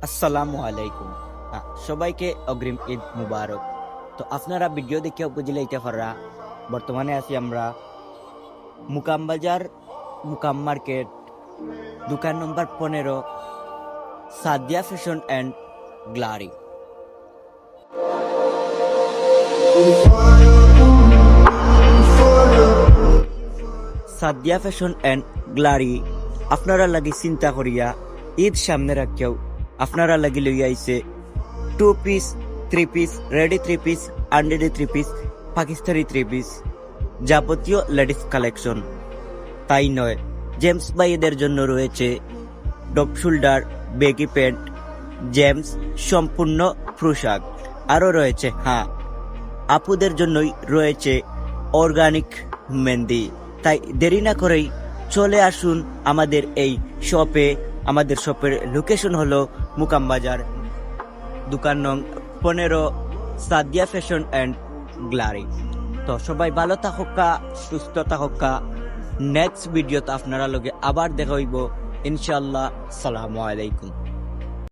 আসসালামু আলাইকুম। সবাইকে অগ্রিম ঈদ মুবারক। তো আপনারা ভিডিও দেখে বুঝলে এটা পারা বর্তমানে আছি আমরা মুকাম বাজার, মুকাম মার্কেট, দোকান নম্বর 15, Sadia fashion and gallery. Sadia fashion and gallery আপনারা লাগি চিন্তা করিয়া ঈদ সামনে রাখিয়াও আপনারা লাগি লইয়া আইছে 2 piece, 3 piece, ready 3 piece, unready 3 piece, Pakistani 3 piece, যাবতীয় লেডিস কালেকশন। তাই নয়, জেমস ভাইদের জন্য রয়েছে depth shoulder, baggy pant, James সম্পূর্ণ পোশাক। আরও রয়েছে আপুদের জন্যই রয়েছে অর্গানিক মেহেন্দি। তাই দেরি না করেই চলে আসুন আমাদের এই শপে। আমাদের শপের লোকেশন হলো মুকাম বাজার, দোকান নং 15, সাদিয়া ফ্যাশন অ্যান্ড গ্লারি। তো সবাই ভালো থাকা, সুস্থ থাকা। নেক্সট ভিডিওতে আপনারা লগে আবার দেখা হইব ইনশাআল্লাহ। সালামু আলাইকুম।